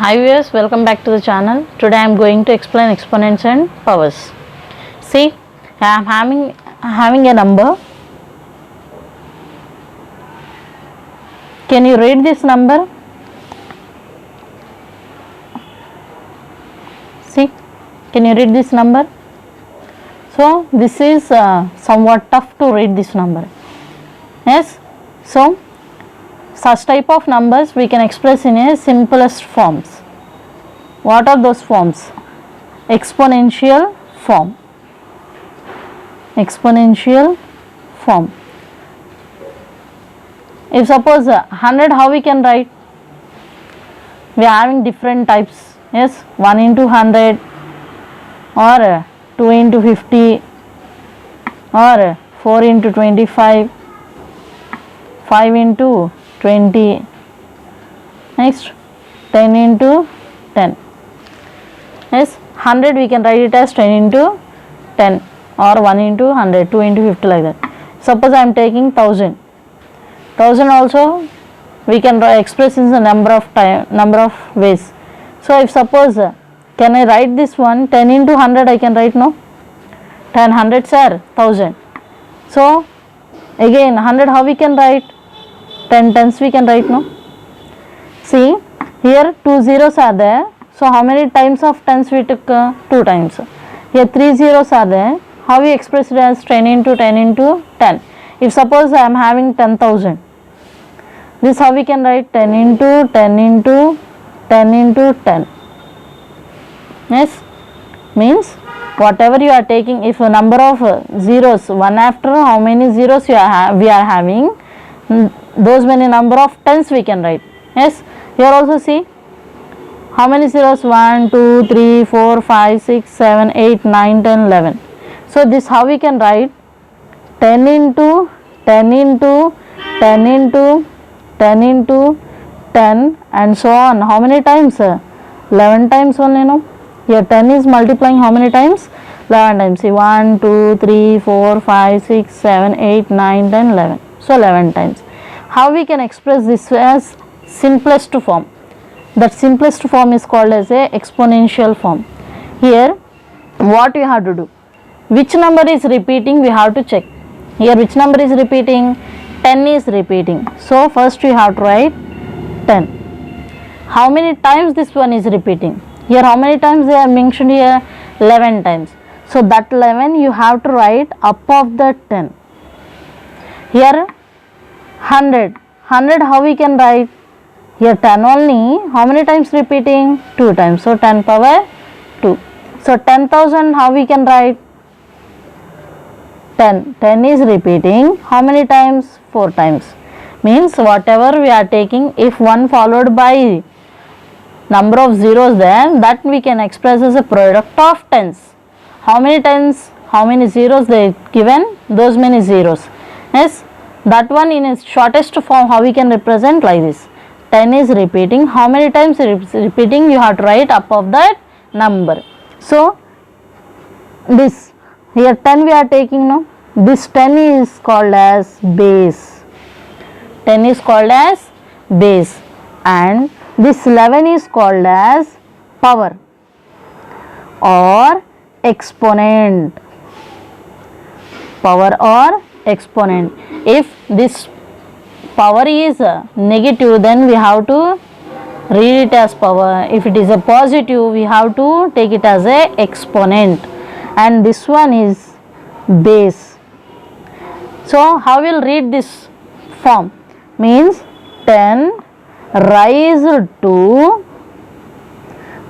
Hi viewers, welcome back to the channel. Today I am going to explain exponents and powers. See, I am having a number. Can you read this number? See, can you read this number? So this is somewhat tough to read this number. Yes, so such type of numbers we can express in a simplest forms. What are those forms? Exponential form. Exponential form. If suppose 100, how we can write? We are having different types. Yes, 1 into 100 or 2 into 50 or 4 into 25, 5 into 20, next 10 into 10. Yes, 100 we can write it as 10 into 10 or 1 into 100, 2 into 50 like that. Suppose I am taking 1000. 1000 also we can express in the number of ways. So if suppose can I write this one 10 into 100 I can write, no? 10 hundreds are 1000. So again 100 how we can write? 10 tens we can write, no? See, here 2 zeros are there. So how many times of tens we took? 2 times. Here 3 zeros are there. How we express it as 10 into 10 into 10. If suppose I am having 10,000. This how we can write? 10 into 10 into 10 into 10. Yes, means whatever you are taking, if a number of zeros, one after how many zeros we are having, those many number of tens we can write. Yes, here also see how many zeros? 1 2 3 4 5 6 7 8 9 10 11. So this how we can write? 10 into 10 into 10 into 10 into 10 and so on. How many times? 11 times only, no? Here 10 is multiplying how many times? 11 times. See, 1 2 3 4 5 6 7 8 9 10 11. So 11 times. How we can express this as simplest form? That simplest form is called as a exponential form. Here what we have to do? Which number is repeating we have to check. Here which number is repeating? 10 is repeating. So first we have to write 10. How many times this one is repeating? Here how many times they are mentioned here? 11 times. So that 11 you have to write up of the 10. Here 100. 100 how we can write? Here 10 only. How many times repeating? 2 times. So 10 power 2. So 10,000 how we can write? 10. 10 is repeating. How many times? 4 times. Means whatever we are taking, if 1 followed by number of zeros there, that we can express as a product of tens. How many tens? How many zeros they given? Those many zeros. Yes, that one in its shortest form how we can represent like this. 10 is repeating. How many times repeating? You have to write up of that number. So this here 10 we are taking, no? This 10 is called as base. 10 is called as base and this 11 is called as power or exponent. Power or exponent. If this power is negative, then we have to read it as power. If it is a positive, we have to take it as a exponent. And this one is base. So how we'll read this form? Means 10 raised to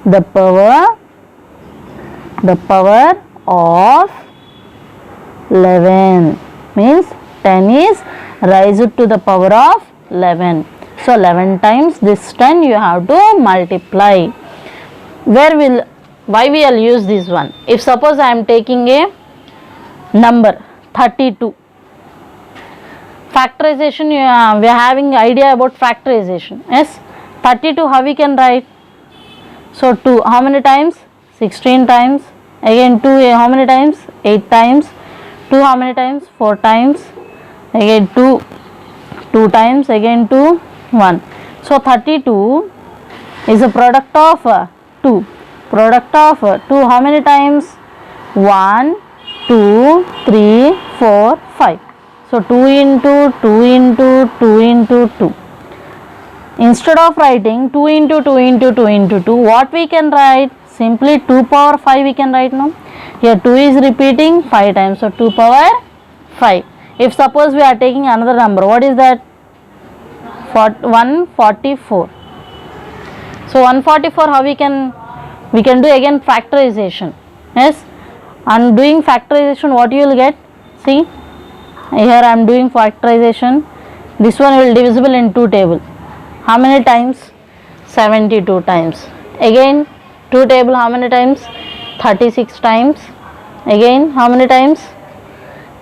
the power of 11. Means 10 is raised to the power of 11. So 11 times this 10 you have to multiply. Why we will use this one? If suppose I am taking a number 32. Factorization, we are having idea about factorization. Yes, 32 how we can write? So 2 how many times? 16 times. Again 2 how many times? 8 times. 2 how many times? 4 times. Again 2 times. Again 2 1. So 32 is a product of 2. Product of 2 how many times? 1, 2, 3, 4, 5. So 2 into 2 into 2 into 2. Instead of writing 2 into 2 into 2 into 2, what we can write? Simply 2 power 5 we can write now. Here 2 is repeating 5 times, so 2 power 5. If suppose we are taking another number, what is that? 144. So 144, how we can do again factorization. Yes, on doing factorization, what you will get? See, here I am doing factorization. This one will divisible in 2 table. How many times? 72 times. Again 2 table, how many times? 36 times. Again how many times?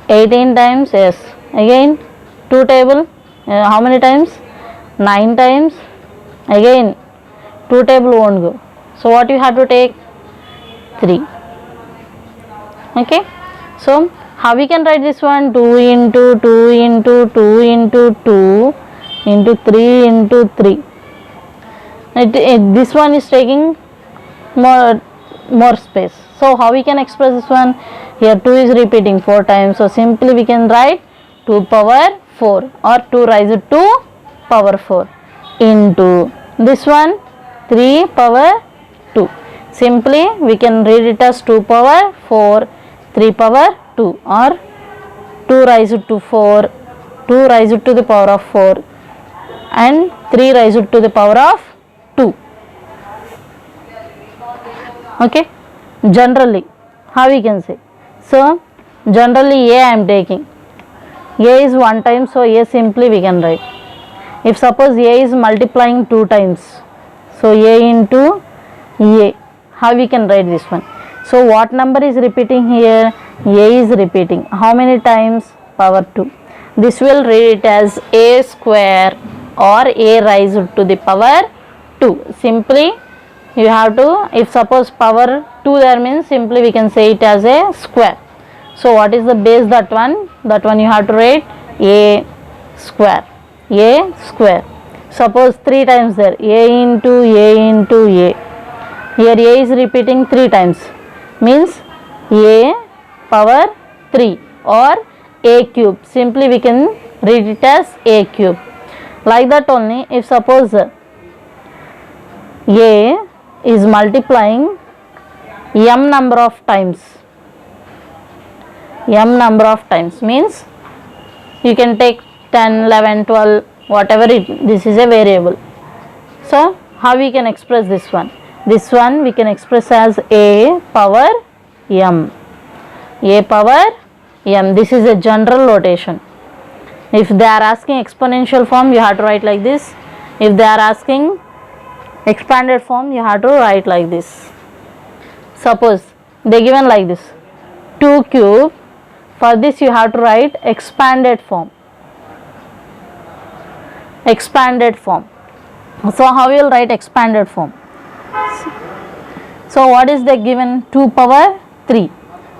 18 times. Yes, again 2 table, how many times? 9 times. Again 2 table won't go, so what you have to take? 3. Okay, so how we can write this one? 2 into 2 into 2 into 2 into 3 into 3. This one is taking more space, so how we can express this one? Here 2 is repeating 4 times, so simply we can write 2 power 4 or 2 raised to power 4 into this one 3 power 2. Simply we can read it as 2 power 4 3 power 2 or 2 raised to 4 2 raised to the power of 4 and 3 raised to the power of 2. Okay, generally how we can say? So generally A I am taking, A is 1 time, so A simply we can write. If suppose A is multiplying 2 times, so A into A, how we can write this one? So what number is repeating here? A is repeating how many times? Power 2. This will read it as A square or A raised to the power 2. Simply you have to, if suppose power 2 there means simply we can say it as a square. So what is the base? That one you have to write A square. A square. Suppose 3 times there, A into A into A. Here A is repeating 3 times, means A power 3 or A cube. Simply we can read it as A cube. Like that only, if suppose A is multiplying m number of times, means you can take 10, 11, 12, whatever this is a variable. So how we can express this one? This one we can express as A power m. A power m. This is a general notation. If they are asking exponential form, you have to write like this. If they are asking expanded form, you have to write like this. Suppose they given like this 2 cube. For this you have to write expanded form. So how you will write expanded form? So what is the given? 2 power 3.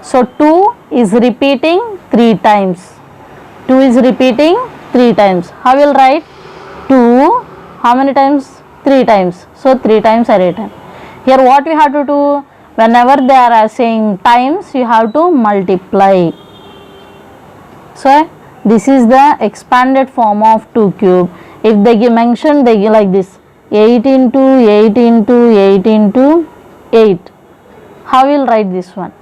So 2 is repeating 3 times. 2 is repeating 3 times. How will write? 2 how many times? 3 times. So 3 times array time. Here what we have to do? Whenever they are saying times, you have to multiply. So this is the expanded form of 2 cube. If they mention, they give like this 8 into 8 into 8 into 8. How will write this one?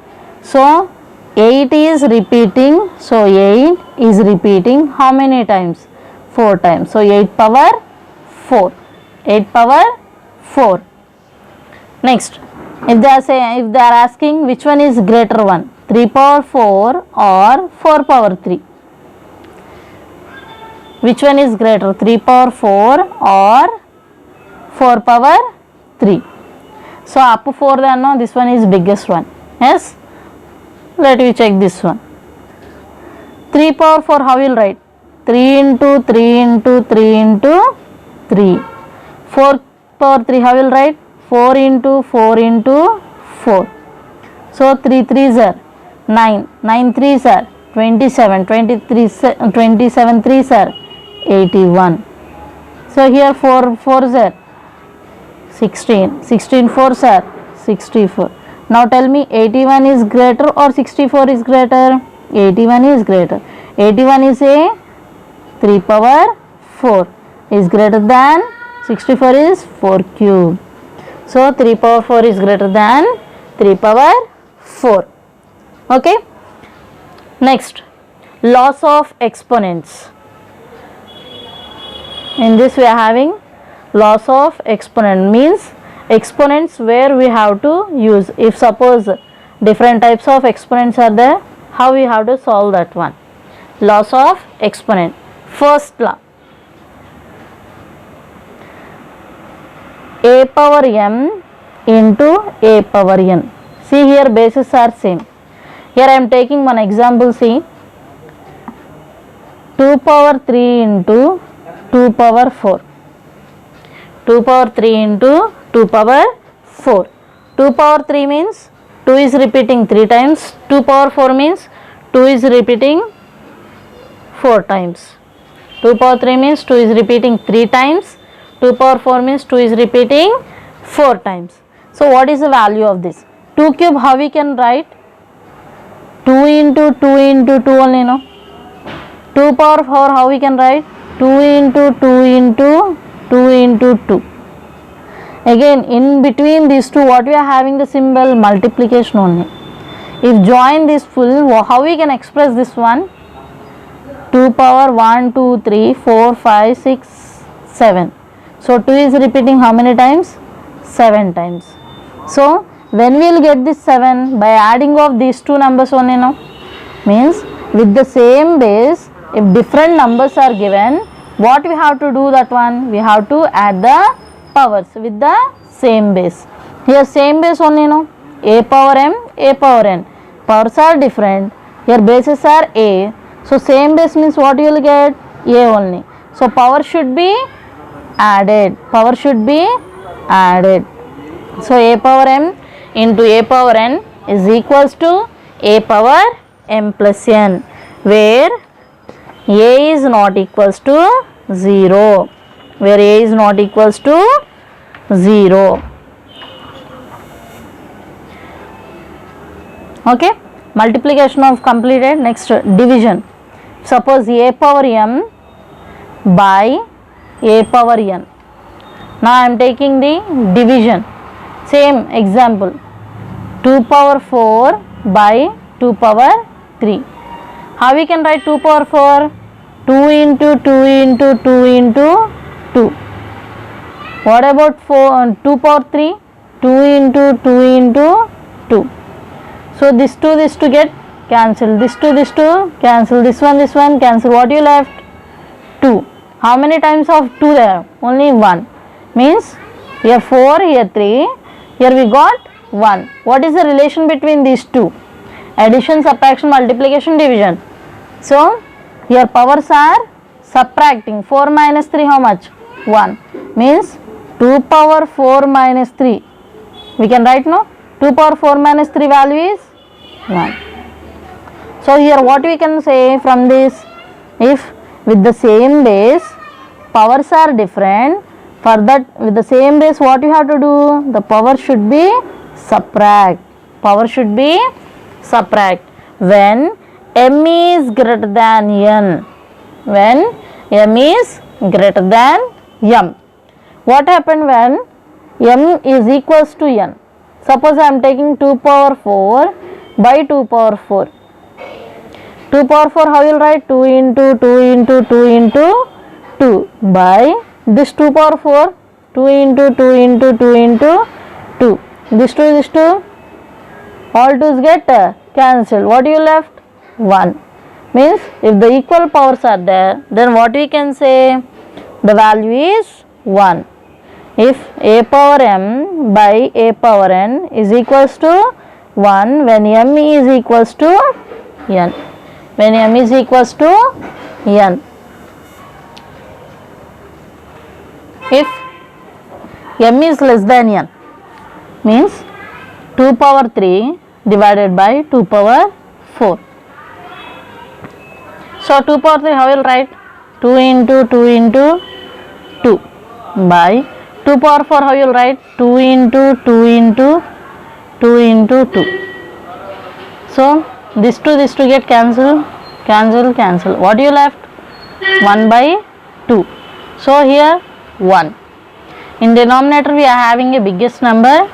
So 8 is repeating, so 8 is repeating how many times? 4 times. So 8 power 4. 8 power 4. Next, if they are asking which one is greater one, 3 power 4 or 4 power 3. Which one is greater, 3 power 4 or 4 power 3? So up to 4 then no, this one is biggest one. Yes, let me check this one. 3 power 4 how will write? 3 into 3 into 3 into 3. 4 power 3 how will write? 4 into 4 into 4. So 3 3s are 9, 9 3s are 27, 27 3s are 81. So here 4 4s are 16. 16 fours are 64. Now tell me 81 is greater or 64 is greater? 81 is greater. 81 is a 3 power 4 is greater than 64 is 4 cube. So 3 power 4 is greater than 3 power 4. Okay. Next, loss of exponents. In this we are having loss of exponent, means exponents where we have to use. If suppose different types of exponents are there, how we have to solve that one? Loss of exponent. First law, a power m into a power n. See here bases are same. Here I am taking one example. See, 2 power 3 into 2 power 4. 2 power 3 into 2 power 4. 2 power 3 means 2 is repeating 3 times. 2 power 4 means 2 is repeating 4 times. 2 power 3 means 2 is repeating 3 times. 2 power 4 means 2 is repeating 4 times. So what is the value of this? 2 cube, how we can write? 2 into 2 into 2 only, no? 2 power 4, how we can write? 2 into 2 into 2 into 2. Again, in between these two, what we are having the symbol? Multiplication only. If join this full, how we can express this one? 2 power 1, 2, 3, 4, 5, 6, 7. So 2 is repeating how many times? 7 times. So when we will get this 7? By adding of these two numbers only, no? Means with the same base, if different numbers are given, what we have to do that one? We have to add the powers with the same base. Here same base only, no? A power m, a power n. Powers are different. Here bases are a. So same base means what you will get? A only. So power should be added. Power should be added. So a power m into a power n is equals to a power m plus n, where a is not equals to 0. Where a is not equals to 0. Okay. Multiplication of completed. Next, division. Suppose a power m by a power n. Now I am taking the division. Same example. 2 power 4 by 2 power 3. How we can write 2 power 4? 2 into 2 into 2 into 2. What about 2 power 3? 2 into 2 into 2. So this to get cancelled. This to cancel. This one cancel. What you left? 2. How many times of 2 there? Only 1. Means here 4, here 3. Here we got 1. What is the relation between these two? Addition, subtraction, multiplication, division. So here powers are subtracting. 4 minus 3 how much? 1. Means 2 power 4 minus 3. We can write, no? 2 power 4 minus 3 value is 1. So here what we can say from this? If with the same base powers are different, for that with the same base what you have to do? The power should be subtract. Power should be subtract when m is greater than n. When m is greater than m. What happened when m is equals to n? Suppose I am taking 2 power 4 by 2 power 4. 2 power 4 how you will write? 2 into 2 into 2 into 2 by this 2 power 4. 2 into 2 into 2 into 2. This 2 all 2's get cancelled. What you left? 1. Means if the equal powers are there, then what we can say? The value is 1. If a power m by a power n is equals to 1 when m is equals to n. When m is equals to n. If m is less than n, means 2 power 3 divided by 2 power 4. So 2 power 3 how will write? 2 into 2 into 2 by 2 power 4, how you will write? 2 into 2 into 2 into 2. So this to get cancel, cancel. What you left? 1 by 2. So here 1. In denominator we are having a biggest number.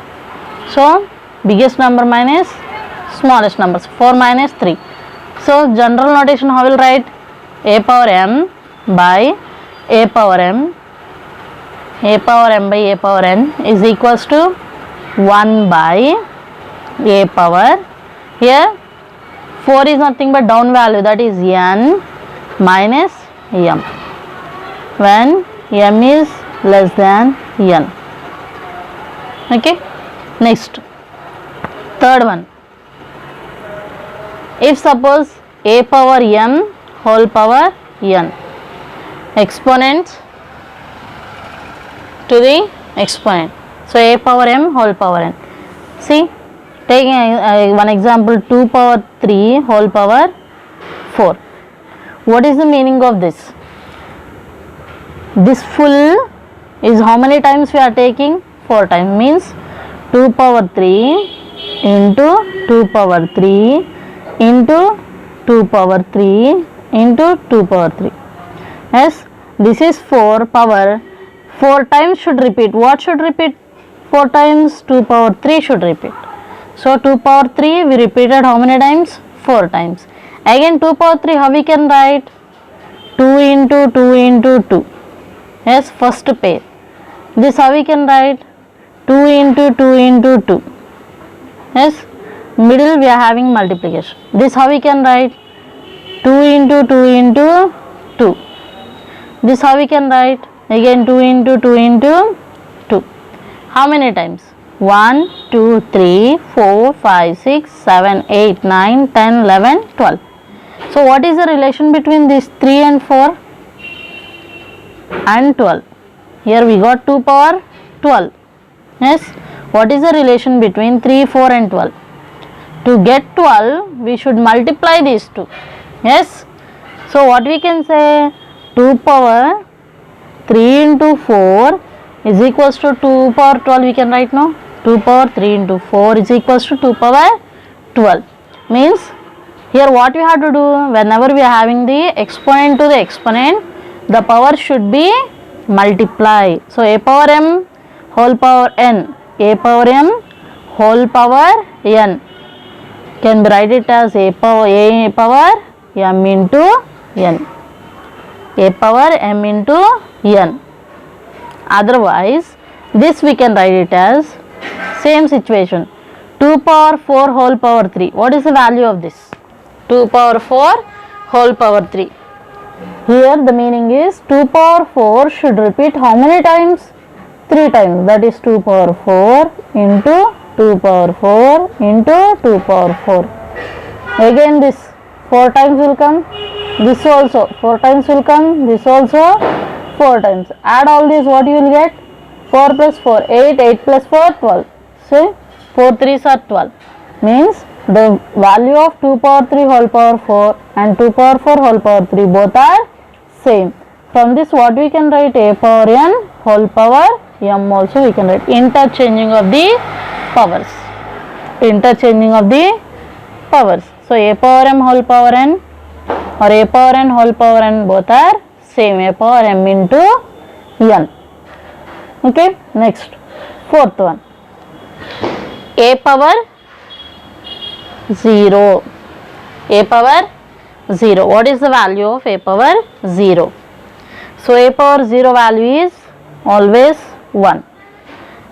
So biggest number minus smallest numbers. 4 minus 3. So general notation, how will write? A power m by a power m. A power m by a power n is equals to 1 by a power. Here 4 is nothing but down value, that is n minus m, when m is less than n. Okay, next third one. If suppose a power m whole power n, exponents to the exponent, so a power m whole power n. See, taking one example, 2 power 3 whole power 4. What is the meaning of this? This full is how many times we are taking? 4 times, means 2 power 3 into 2 power 3 into 2 power 3 into 2 power 3. Yes, this is 4 power. 4 times should repeat. What should repeat? 4 times 2 power 3 should repeat. So 2 power 3 we repeated how many times? 4 times. Again 2 power 3, how we can write? 2 into 2 into 2. Yes, first pair. This how we can write? 2 into 2 into 2. Yes, middle we are having multiplication. This how we can write? 2 into 2 into 2. This how we can write? Again 2 into 2 into 2. How many times? 1, 2, 3, 4, 5, 6, 7, 8, 9, 10, 11, 12. So what is the relation between these 3 and 4 and 12? Here we got 2 power 12. Yes, what is the relation between 3, 4 and 12? To get 12, we should multiply these two. Yes, so what we can say? 2 power 3 into 4 is equals to 2 power 12, we can write now. 2 power 3 into 4 is equals to 2 power 12. Means here what we have to do, whenever we are having the exponent to the exponent, the power should be multiply. So a power m whole power n, a power m whole power n can be write it as a power m into n. A power m into n. Otherwise, this we can write it as same situation. 2 power 4 whole power 3. What is the value of this? 2 power 4 whole power 3. Here the meaning is 2 power 4 should repeat how many times? 3 times. That is 2 power 4 into 2 power 4 into 2 power 4. Again this 4 times will come. This also 4 times will come. This also 4 times. Add all these, what you will get? 4 plus 4, 8, 8 plus 4, 12. So 4 3s are 12. Means the value of 2 power 3 whole power 4 and 2 power 4 whole power 3 both are same. From this what we can write? A power n whole power m also we can write. Interchanging of the powers. Interchanging of the powers. So a power m whole power n or a power n whole power n both are same. A power m into n. Okay, next fourth one. A power 0. A power 0. What is the value of a power 0? So a power 0 value is always 1.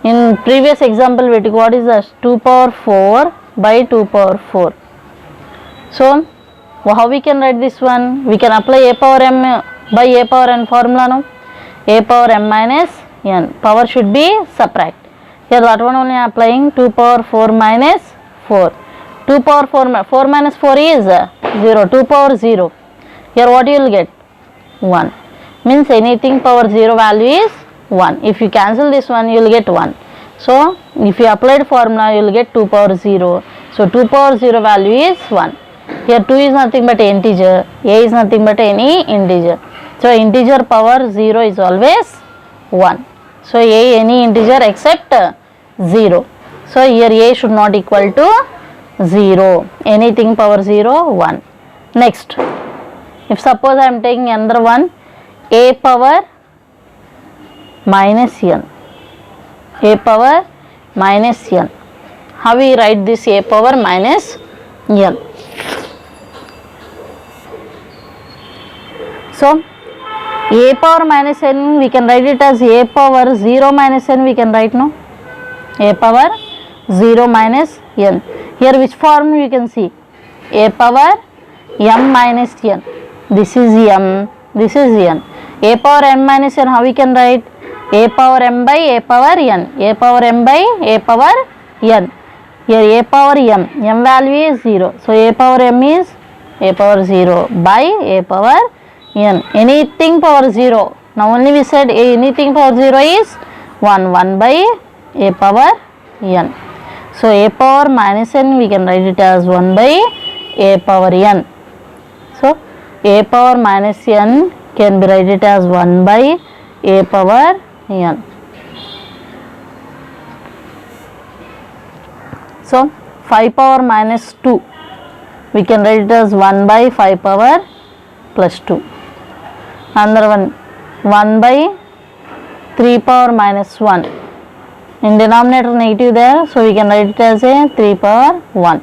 In previous example we took, what is this? 2 power 4 by 2 power 4. So how we can write this one? We can apply a power m by a power n formula, no? A power m minus n. Power should be subtract. Here that one only applying. 2 power 4 minus 4. 2 power 4 minus 4 is 0. 2 power 0. Here what you will get? 1. Means anything power 0 value is 1. If you cancel this one, you will get 1. So if you applied formula, you will get 2 power 0. So 2 power 0 value is 1. Here 2 is nothing but integer. A is nothing but any integer. So integer power 0 is always 1. So a any integer except 0. So here a should not equal to 0. Anything power 0, 1. Next, if suppose I am taking another one, a power minus n. A power minus n. How we write this a power minus n? So a power minus n we can write it as a power 0 minus n we can write, no? A power 0 minus n. Here which form you can see? A power m minus n. This is m, this is n. A power n minus n, how we can write? A power m by a power n. A power m by a power n. Here a power m value is 0. So a power m is a power 0 by a power n. Anything power 0. Now only we said anything power 0 is 1 by a power n. So a power minus n we can write it as 1 by a power n. So a power minus n can be write it as 1 by a power n. So 5 power minus 2 we can write it as 1 by 5 power plus 2. Another one, 1 by 3 power minus 1. In denominator negative there, so we can write it as a 3 power 1.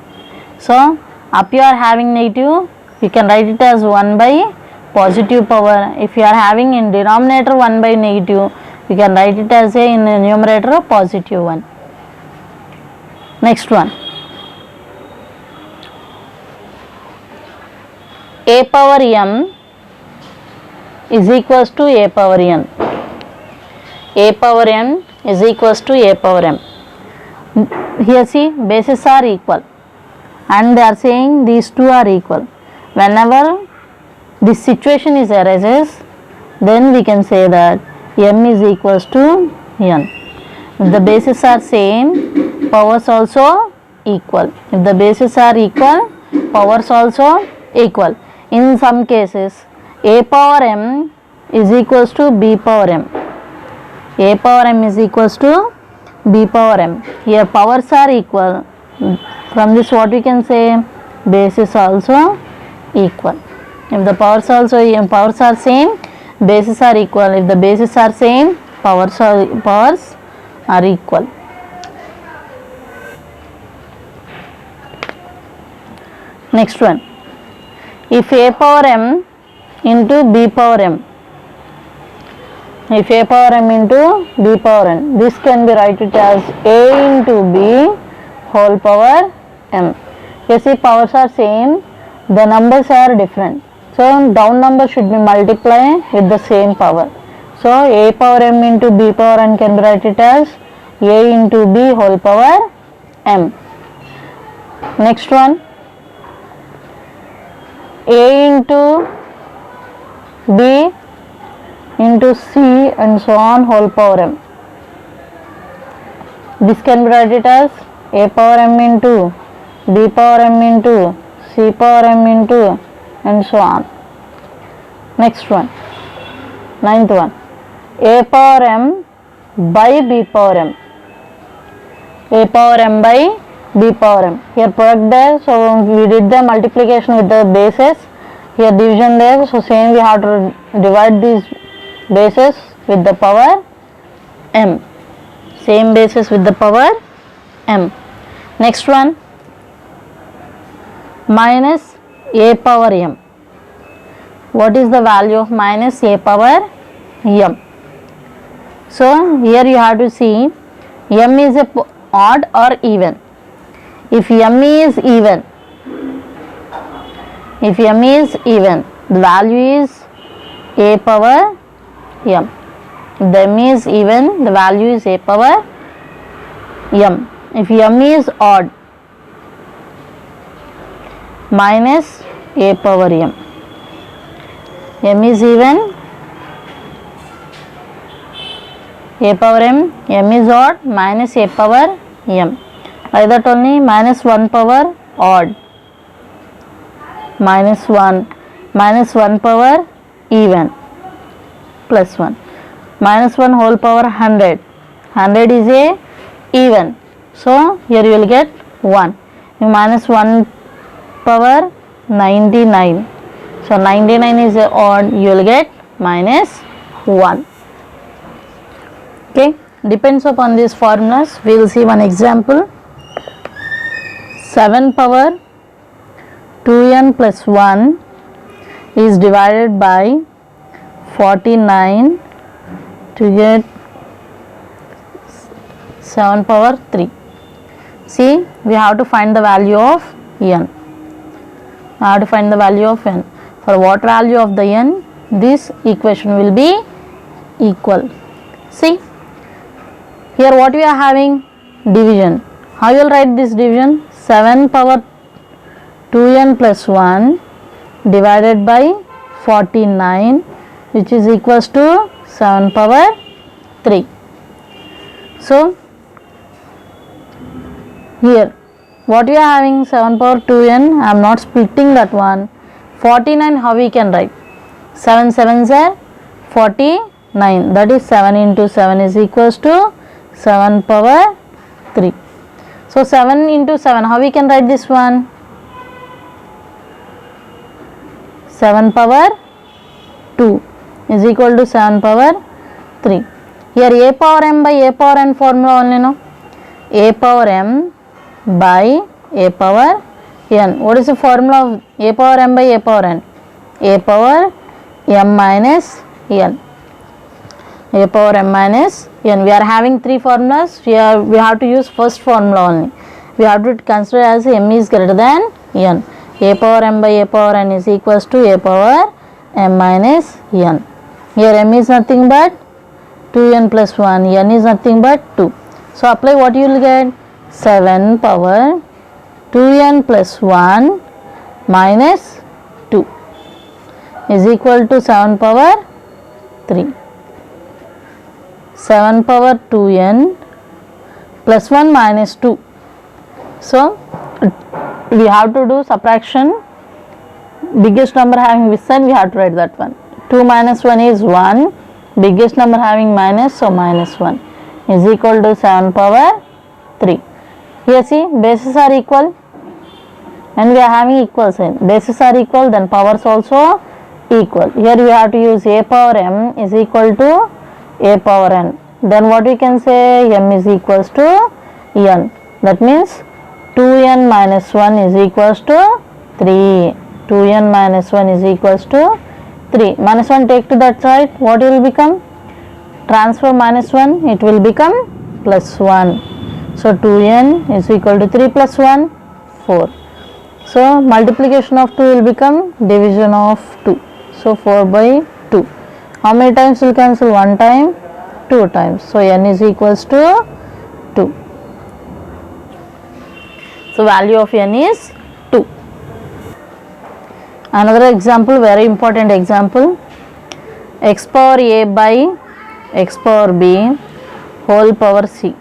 So up you are having negative, you can write it as 1 by positive power. If you are having in denominator 1 by negative, you can write it as a in the numerator positive 1. Next one, a power m is equals to a power n. A power n is equals to a power m. Here see, bases are equal and they are saying these two are equal. Whenever this situation is arises, then we can say that m is equals to n. If the bases are same, powers also equal. If the bases are equal, powers also equal. In some cases, a power m is equals to b power m. A power m is equals to b power m. Here powers are equal. From this what we can say? Bases also equal. If the powers are same, bases are equal. If the bases are same, powers are equal. Next one, if a power m into b power m, if a power m into b power n, this can be written as a into b whole power m. You see powers are same, the numbers are different. So down number should be multiplied with the same power. So a power m into b power n can be written as a into b whole power m. Next one, a into b into c and so on whole power m. This can be written as a power m into b power m into c power m into and so on. Next one, ninth one, a power m by b power m. A power m by b power m. Here product there, so we did the multiplication with the bases. Here division there, so same we have to divide these bases with the power m. Same bases with the power m. Next one, minus a power m. What is the value of minus a power m? So here you have to see m is a odd or even. If m is even, the value is a power m. If the m is even, the value is a power m. If m is odd, minus a power m. M is even, a power m, m is odd, minus a power m. Like that only, minus 1 power odd, minus 1 power even, plus 1. minus 1 whole power 100. 100 is a even, so here you will get 1. Minus 1 power 99, so 99 is a odd, you will get minus 1. Okay, depends upon these formulas. We will see one example. 7 power 2n plus 1 is divided by 49 to get 7 power 3. See, we have to find the value of n. We have to find the value of n. For what value of the n, this equation will be equal. See, here what we are having? Division. How you will write this division? 7 power 2n plus 1 divided by 49, which is equals to 7 power 3. So, here what we are having? 7 power 2n, I am not splitting that one. 49 how we can write? 7 7s are 49, that is 7 into 7 is equals to 7 power 3. So, 7 into 7 how we can write this one? 7 power 2 is equal to 7 power 3. Here a power m by a power n formula only, no? A power m by a power n. What is the formula of a power m by a power n? A power m minus n. A power m minus n. We are having three formulas. We have to use first formula only. We have to consider as m is greater than n. A power m by a power n is equals to a power m minus n. Here m is nothing but 2n plus 1, n is nothing but 2. So, apply what you will get? 7 power 2n plus 1 minus 2 is equal to 7 power 3. 7 power 2n plus 1 minus 2. So, we have to do subtraction. Biggest number having which side, we have to write that one. 2 minus 1 is 1. Biggest number having minus, so minus 1 is equal to 7 power 3. Here see, bases are equal and we are having equal sign. Bases are equal, then powers also equal. Here we have to use a power m is equal to a power n. Then what we can say? M is equals to n. That means 2n minus 1 is equals to 3. 2n minus 1 is equals to 3. Minus 1 take to that side, what will become? Transfer minus 1, it will become plus 1. So, 2n is equal to 3 plus 1, 4. So, multiplication of 2 will become division of 2. So, 4 by 2. How many times will cancel? 1 time, 2 times. So, n is equals to 2. So, value of n is 2. Another example, very important example. X power a by x power b whole power c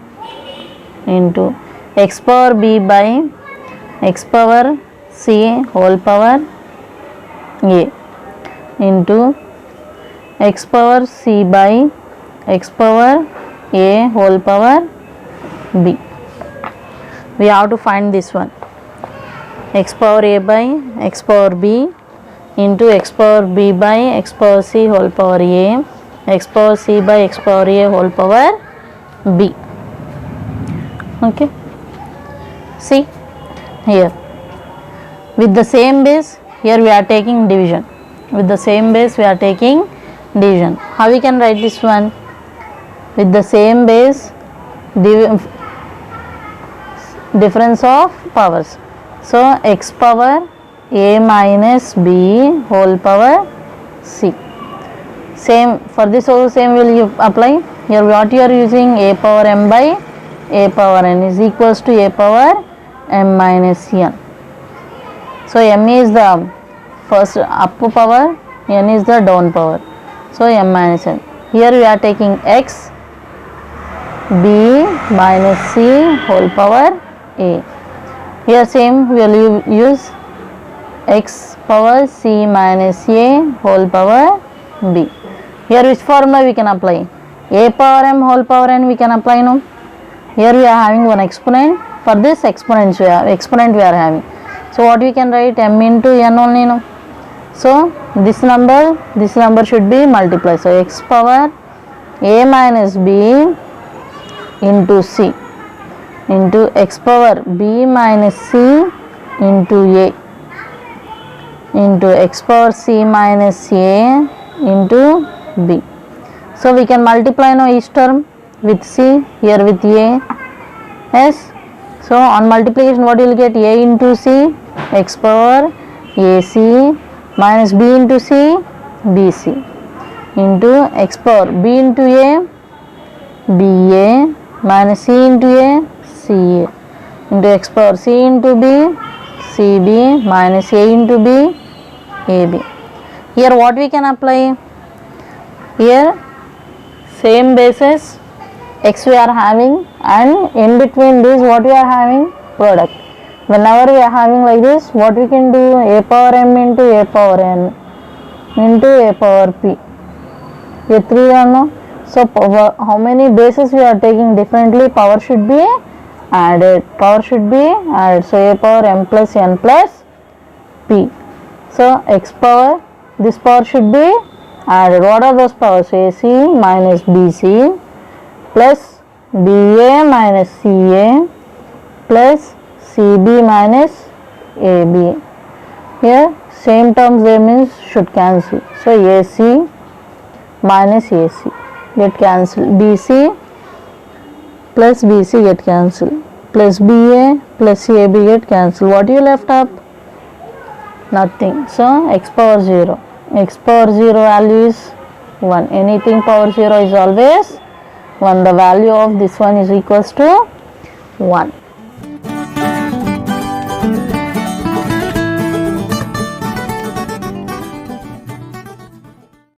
into x power b by x power c whole power a into x power c by x power a whole power b. We have to find this one. X power a by x power b into x power b by x power c whole power a, x power c by x power a whole power b. Okay. See here, with the same base, here we are taking division. With the same base we are taking division. How we can write this one? With the same base, difference of powers. So, x power a minus b whole power c. Same, for this also same will you apply. Here what you are using? A power m by a power n is equals to a power m minus n. So, m is the first up power, n is the down power. So, m minus n. Here we are taking x b minus c whole power a. Here same we will use x power c minus a whole power b. Here which formula we can apply? A power m whole power n we can apply now. Here we are having one exponent. For this exponent we are having. So what we can write, m into n only now. So this number should be multiplied. So x power a minus b into c into x power b minus c into a into x power c minus a into b. So we can multiply now each term with c, here with a. Yes. So on multiplication what you will get, a into c x power ac minus b into c bc into x power b into a ba minus c into a ca into x power c into b cb minus a into b ab. Here what we can apply, here same basis x we are having, and in between this what we are having, product. Whenever we are having like this, what we can do, a power m into a power n into a power p. Here 3 are no. So how many bases we are taking differently, power should be added. So a power m plus n plus p. So x power, this power should be added. What are those powers? AC minus BC plus BA minus CA plus CB minus AB. Here same terms they means should cancel. So AC minus AC get cancelled. BC plus BC get cancelled. Plus BA plus AB get cancelled. What you left up? Nothing. So x power 0. X power 0 value is 1. Anything power 0 is always 1. The value of this one is equals to 1.